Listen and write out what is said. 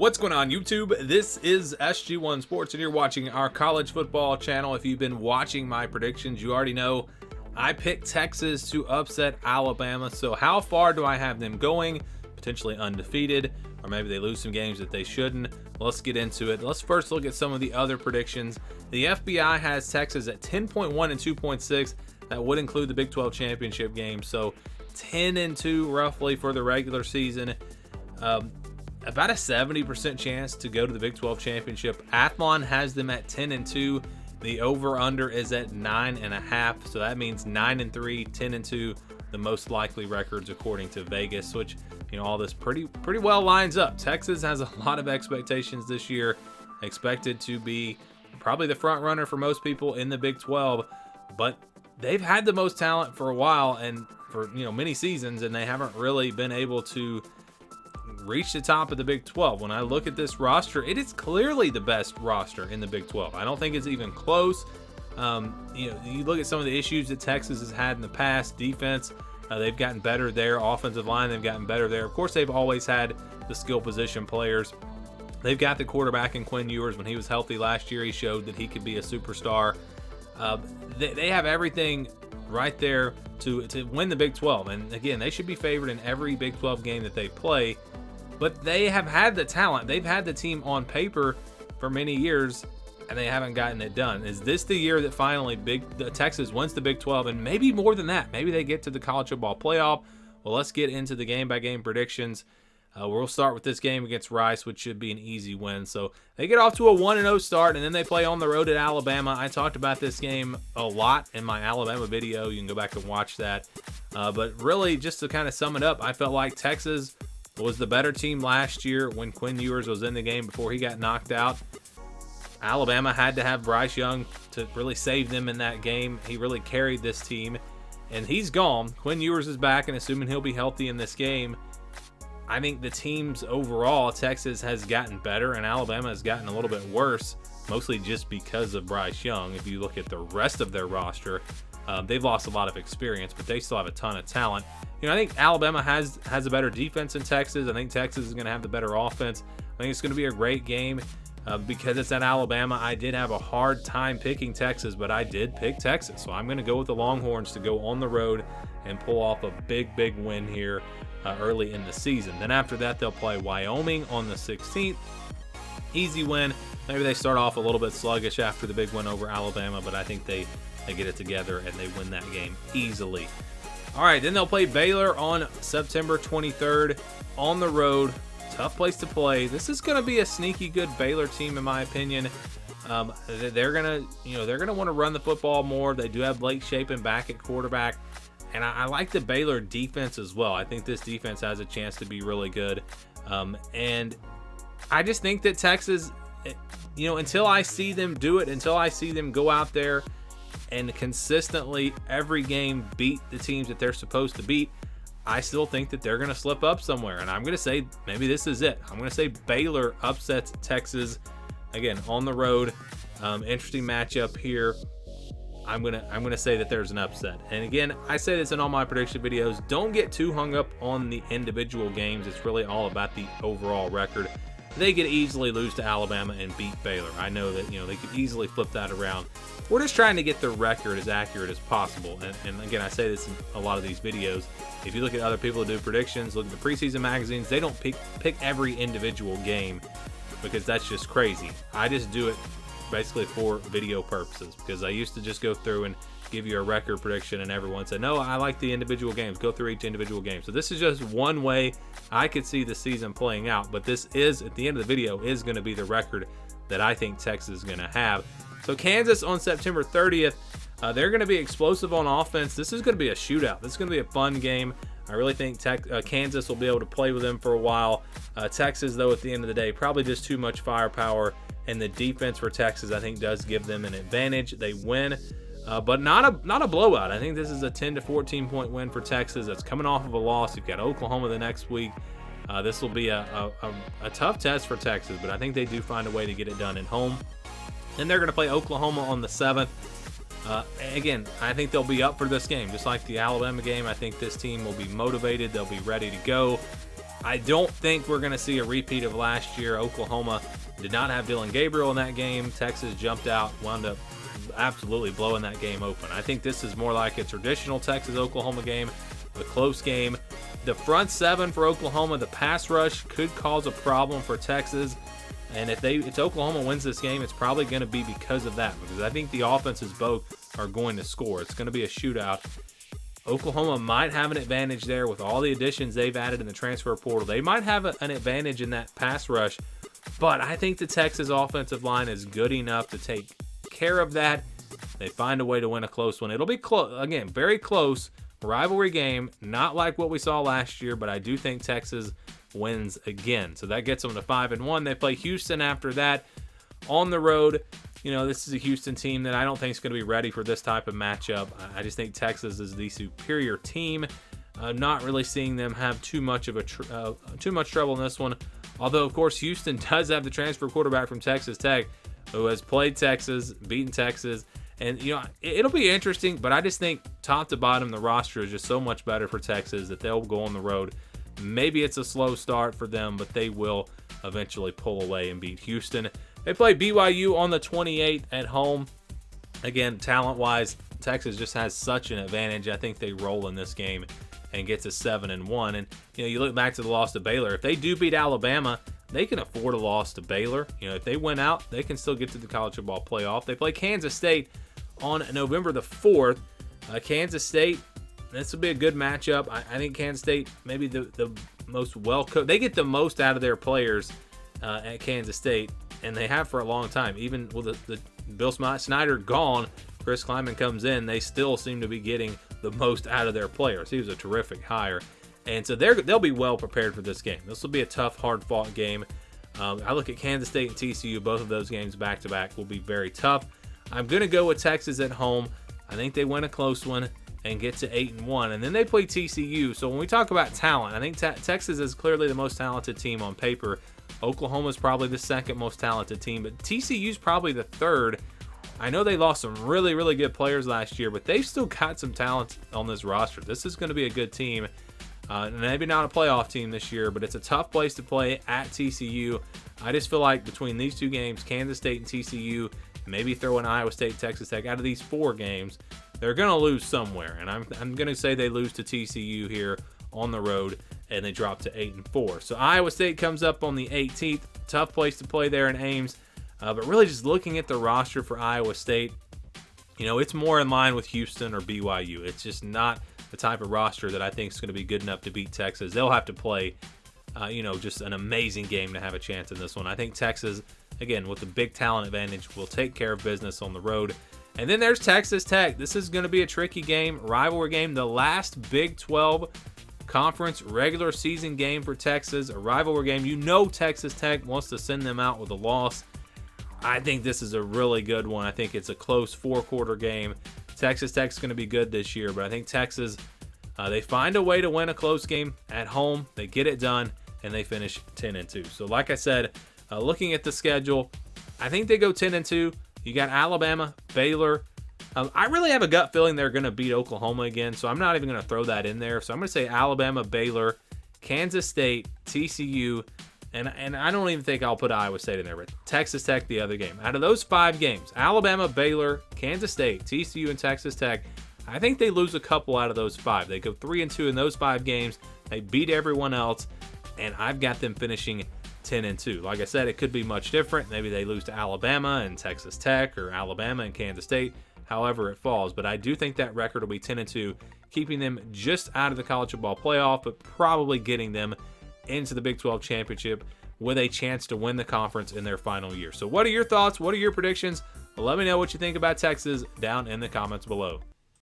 What's going on, YouTube? This is SG1 Sports, and you're watching our college football channel. If you've been watching my predictions, you already know I picked Texas to upset Alabama. So how far do I have them going? Potentially undefeated, or maybe they lose some games that they shouldn't. Let's get into it. Let's first look at some of the other predictions. The FBI has Texas at 10.1 and 2.6. That would include the Big 12 championship game. So 10 and 2 roughly for the regular season. About a 70% chance to go to the Big 12 championship. Athlon has them at 10 and 2. The over/under is at 9.5. So that means 9 and 3, 10 and 2, the most likely records according to Vegas. Which, you know, all this pretty well lines up. Texas has a lot of expectations this year. Expected to be probably the front runner for most people in the Big 12, but they've had the most talent for a while and for many seasons, and they haven't really been able to reach the top of the Big 12. When I look at this roster, it is clearly the best roster in the Big 12. I don't think it's even close. You look at some of the issues that Texas has had in the past. Defense, they've gotten better there. Offensive line, they've gotten better there. Of course, they've always had the skill position players. They've got the quarterback in Quinn Ewers. When he was healthy last year, he showed that he could be a superstar. They have everything right there to win the Big 12. And again, they should be favored in every Big 12 game that they play. But they have had the talent. They've had the team on paper for many years, and they haven't gotten it done. Is this the year that finally Texas wins the Big 12, and maybe more than that? Maybe they get to the college football playoff. Well, let's get into the game-by-game predictions. We'll start with this game against Rice, which should be an easy win. So they get off to a 1-0 start, and then they play on the road at Alabama. I talked about this game a lot in my Alabama video. You can go back and watch that. But really, just to kind of sum it up, I felt like Texas was the better team last year when Quinn Ewers was in the game before he got knocked out. Alabama had to have Bryce Young to really save them in that game. He really carried this team, and he's gone. Quinn Ewers is back, and assuming he'll be healthy in this game, I think the teams overall, Texas has gotten better, and Alabama has gotten a little bit worse, mostly just because of Bryce Young. If you look at the rest of their roster, they've lost a lot of experience, but they still have a ton of talent. I think Alabama has a better defense than Texas. I think Texas is going to have the better offense. I think it's going to be a great game because it's at Alabama. I did have a hard time picking Texas, but I did pick Texas. So I'm going to go with the Longhorns to go on the road and pull off a big win here early in the season. Then after that, they'll play Wyoming on the 16th. Easy win. Maybe they start off a little bit sluggish after the big win over Alabama, but I think they get it together and they win that game easily. All right, then they'll play Baylor on September 23rd on the road. Tough place to play. This is going to be a sneaky good Baylor team, in my opinion. They're gonna want to run the football more. They do have Blake Shapen back at quarterback, and I like the Baylor defense as well. I think this defense has a chance to be really good, and I just think that Texas, until I see them do it, until I see them go out there and consistently every game beat the teams that they're supposed to beat, I still think that they're going to slip up somewhere. And I'm going to say maybe this is it. I'm going to say Baylor upsets Texas again on the road. Interesting matchup here. I'm going to say that there's an upset. And again, I say this in all my prediction videos. Don't get too hung up on the individual games. It's really all about the overall record. They could easily lose to Alabama and beat Baylor. I know that they could easily flip that around. We're just trying to get the record as accurate as possible. And again, I say this in a lot of these videos. If you look at other people who do predictions, look at the preseason magazines, they don't pick every individual game because that's just crazy. I just do it basically for video purposes because I used to just go through and give you a record prediction and everyone said, no, I like the individual games. Go through each individual game. So this is just one way I could see the season playing out. But this is, at the end of the video, is going to be the record that I think Texas is going to have. So Kansas on September 30th, they're going to be explosive on offense. This is going to be a shootout. This is going to be a fun game. I really think Kansas will be able to play with them for a while. Texas, though, at the end of the day, probably just too much firepower. And the defense for Texas, I think, does give them an advantage. They win. But not a blowout. I think this is a 10 to 14 point win for Texas. That's coming off of a loss. You've got Oklahoma the next week. This will be a tough test for Texas, but I think they do find a way to get it done at home. Then they're going to play Oklahoma on the 7th. Again, I think they'll be up for this game, just like the Alabama game. I think this team will be motivated. They'll be ready to go. I don't think we're going to see a repeat of last year. Oklahoma did not have Dylan Gabriel in that game. Texas jumped out, wound up absolutely blowing that game open. I think this is more like a traditional Texas-Oklahoma game, a close game. The front seven for Oklahoma, the pass rush could cause a problem for Texas. And if Oklahoma wins this game, it's probably going to be because of that, because I think the offenses both are going to score. It's going to be a shootout. Oklahoma might have an advantage there with all the additions they've added in the transfer portal. They might have an advantage in that pass rush, but I think the Texas offensive line is good enough to take care of that. They find a way to win a close one. It'll be close, again, very close rivalry game, not like what we saw last year, but I do think Texas wins again. So that gets them to 5-1. They play Houston after that on the road. You know, this is a Houston team that I don't think is going to be ready for this type of matchup. I just think Texas is the superior team. Not really seeing them have too much trouble in this one. Although, of course, Houston does have the transfer quarterback from Texas Tech, who has played Texas, beaten Texas. And, you know, it'll be interesting, but I just think top to bottom, the roster is just so much better for Texas that they'll go on the road. Maybe it's a slow start for them, but they will eventually pull away and beat Houston. They play BYU on the 28th at home. Again, talent-wise, Texas just has such an advantage. I think they roll in this game and get to 7-1. And, you know, you look back to the loss to Baylor. If they do beat Alabama, they can afford a loss to Baylor. You know, if they win out, they can still get to the college football playoff. They play Kansas State on November the 4th. Kansas State, this will be a good matchup. I think Kansas State, maybe the most well-coached. They get the most out of their players at Kansas State, and they have for a long time. Even with the Bill Snyder gone, Chris Kleiman comes in, they still seem to be getting the most out of their players. He was a terrific hire. And so they'll be well prepared for this game. This will be a tough, hard-fought game. I look at Kansas State and TCU. Both of those games back-to-back will be very tough. I'm going to go with Texas at home. I think they win a close one and get to 8-1. And then they play TCU. So when we talk about talent, I think Texas is clearly the most talented team on paper. Oklahoma is probably the second most talented team, but TCU is probably the third. I know they lost some really, really good players last year, but they've still got some talent on this roster. This is going to be a good team. Maybe not a playoff team this year, but it's a tough place to play at TCU. I just feel like between these two games, Kansas State and TCU, maybe throw in Iowa State, Texas Tech, out of these four games, they're going to lose somewhere. And I'm going to say they lose to TCU here on the road, and they drop to 8-4. So Iowa State comes up on the 18th. Tough place to play there in Ames. But really just looking at the roster for Iowa State, you know, it's more in line with Houston or BYU. It's just not the type of roster that I think is going to be good enough to beat Texas. They'll have to play, just an amazing game to have a chance in this one. I think Texas, again, with the big talent advantage, will take care of business on the road. And then there's Texas Tech. This is going to be a tricky game, rivalry game, the last Big 12 conference regular season game for Texas, a rivalry game. You know Texas Tech wants to send them out with a loss. I think this is a really good one. I think it's a close four-quarter game. Texas Tech's going to be good this year, but I think Texas, they find a way to win a close game at home. They get it done, and they finish 10-2. So like I said, looking at the schedule, I think they go 10-2. You got Alabama, Baylor. I really have a gut feeling they're going to beat Oklahoma again, so I'm not even going to throw that in there. So I'm going to say Alabama, Baylor, Kansas State, TCU, and I don't even think I'll put Iowa State in there, but Texas Tech the other game. Out of those 5 games, Alabama, Baylor, Kansas State, TCU, and Texas Tech, I think they lose a couple out of those 5. They go 3-2 in those 5 games. They beat everyone else, and I've got them finishing 10-2. Like I said, it could be much different. Maybe they lose to Alabama and Texas Tech, or Alabama and Kansas State, however it falls. But I do think that record will be 10-2, keeping them just out of the college football playoff, but probably getting them into the Big 12 championship with a chance to win the conference in their final year. So what are your thoughts? What are your predictions? Let me know what you think about Texas down in the comments below.